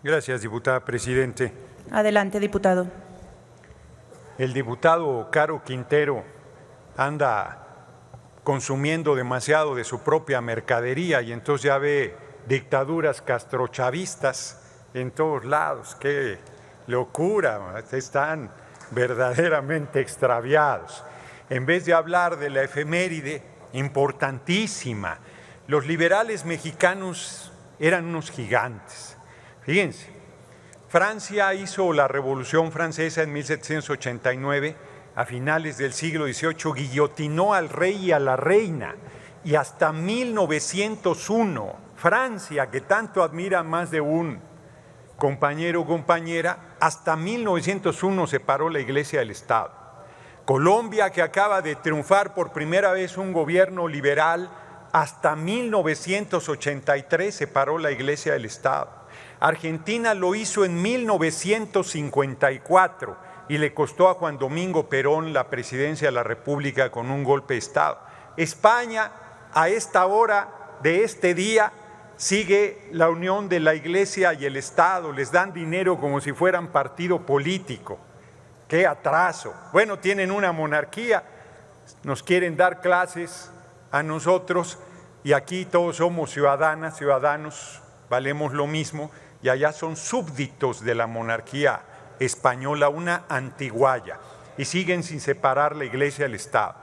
Gracias, diputada presidente. Adelante, diputado. El diputado Caro Quintero anda consumiendo demasiado de su propia mercadería y entonces ya ve dictaduras castrochavistas en todos lados. ¡Qué locura! Están verdaderamente extraviados. En vez de hablar de la efeméride importantísima, los liberales mexicanos eran unos gigantes. Fíjense, Francia hizo la Revolución Francesa en 1789, a finales del siglo XVIII, guillotinó al rey y a la reina, y hasta 1901, Francia, que tanto admira más de un compañero o compañera, hasta 1901 separó la Iglesia del Estado. Colombia, que acaba de triunfar por primera vez un gobierno liberal, hasta 1983 separó la Iglesia del Estado. Argentina lo hizo en 1954 y le costó a Juan Domingo Perón la presidencia de la República con un golpe de Estado. España, a esta hora de este día, sigue la unión de la Iglesia y el Estado, les dan dinero como si fueran partido político. ¡Qué atraso! Bueno, tienen una monarquía, nos quieren dar clases a nosotros y aquí todos somos ciudadanas, ciudadanos, valemos lo mismo, y allá son súbditos de la monarquía española, una antiguaya, y siguen sin separar la Iglesia del Estado.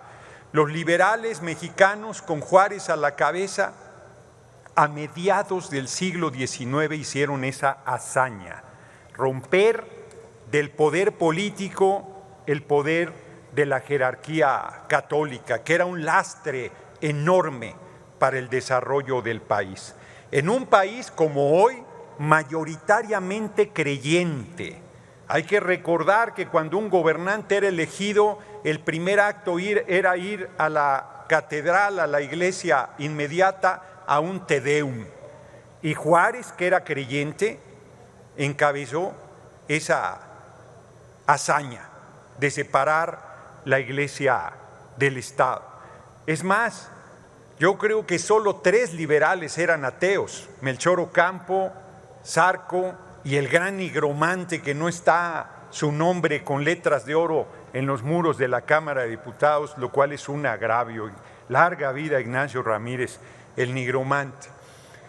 Los liberales mexicanos, con Juárez a la cabeza, a mediados del siglo XIX hicieron esa hazaña, romper del poder político el poder de la jerarquía católica, que era un lastre enorme para el desarrollo del país. En un país como hoy, mayoritariamente creyente. Hay que recordar que cuando un gobernante era elegido, el primer acto era ir a la catedral, a la iglesia inmediata, a un Te Deum. Y Juárez, que era creyente, encabezó esa hazaña de separar la Iglesia del Estado. Es más, yo creo que solo 3 liberales eran ateos: Melchor Ocampo, Zarco y el gran nigromante, que no está su nombre con letras de oro en los muros de la Cámara de Diputados, lo cual es un agravio. Larga vida Ignacio Ramírez, el nigromante.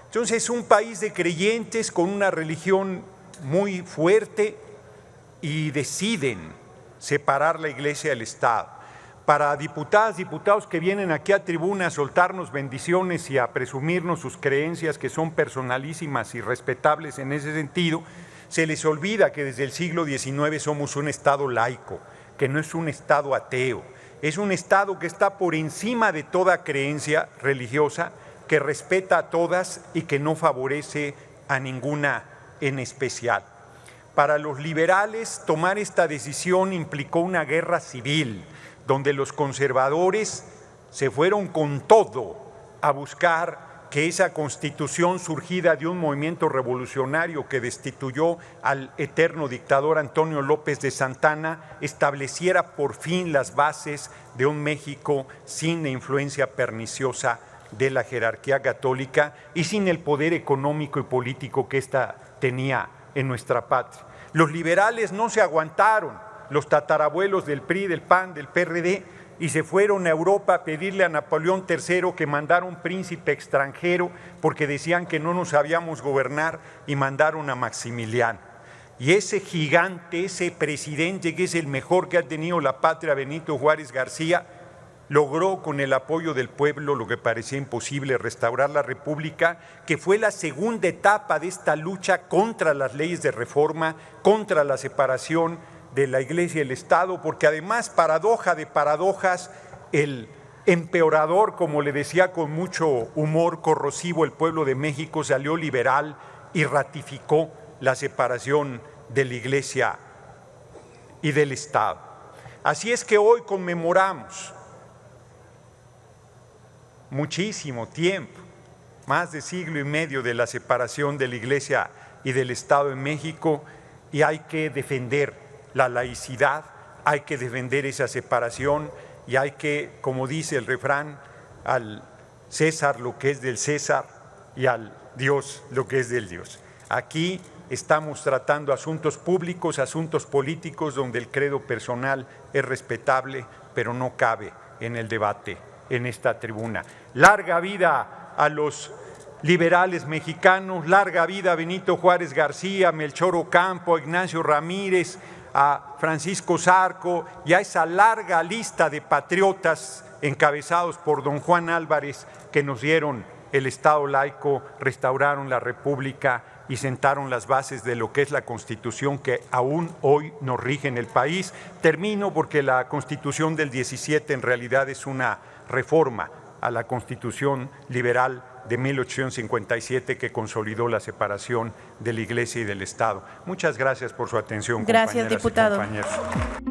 Entonces, es un país de creyentes con una religión muy fuerte y deciden separar la Iglesia del Estado. Para diputadas, diputados que vienen aquí a tribuna a soltarnos bendiciones y a presumirnos sus creencias, que son personalísimas y respetables en ese sentido, se les olvida que desde el siglo XIX somos un Estado laico, que no es un Estado ateo, es un Estado que está por encima de toda creencia religiosa, que respeta a todas y que no favorece a ninguna en especial. Para los liberales, tomar esta decisión implicó una guerra civil, donde los conservadores se fueron con todo a buscar que esa constitución surgida de un movimiento revolucionario que destituyó al eterno dictador Antonio López de Santana estableciera por fin las bases de un México sin la influencia perniciosa de la jerarquía católica y sin el poder económico y político que ésta tenía en nuestra patria. Los liberales no se aguantaron, los tatarabuelos del PRI, del PAN, del PRD, y se fueron a Europa a pedirle a Napoleón III que mandara un príncipe extranjero porque decían que no nos sabíamos gobernar, y mandaron a Maximiliano. Y ese gigante, ese presidente que es el mejor que ha tenido la patria, Benito Juárez García, logró con el apoyo del pueblo lo que parecía imposible, restaurar la República, que fue la segunda etapa de esta lucha contra las leyes de reforma, contra la separación de la Iglesia y el Estado, porque además, paradoja de paradojas, el empeorador, como le decía con mucho humor corrosivo el pueblo de México, salió liberal y ratificó la separación de la Iglesia y del Estado. Así es que hoy conmemoramos muchísimo tiempo, más de siglo y medio de la separación de la Iglesia y del Estado en México, y hay que defender la laicidad, hay que defender esa separación y hay que, como dice el refrán, al César lo que es del César y al Dios lo que es del Dios. Aquí estamos tratando asuntos públicos, asuntos políticos, donde el credo personal es respetable, pero no cabe en el debate en esta tribuna. Larga vida a los liberales mexicanos, larga vida a Benito Juárez García, Melchor Ocampo, a Ignacio Ramírez, a Francisco Zarco y a esa larga lista de patriotas encabezados por don Juan Álvarez que nos dieron el Estado laico, restauraron la República y sentaron las bases de lo que es la Constitución que aún hoy nos rige en el país. Termino porque la Constitución del 17 en realidad es una reforma a la Constitución liberal de 1857 que consolidó la separación de la Iglesia y del Estado. Muchas gracias por su atención, gracias, compañeras diputado. y compañeros.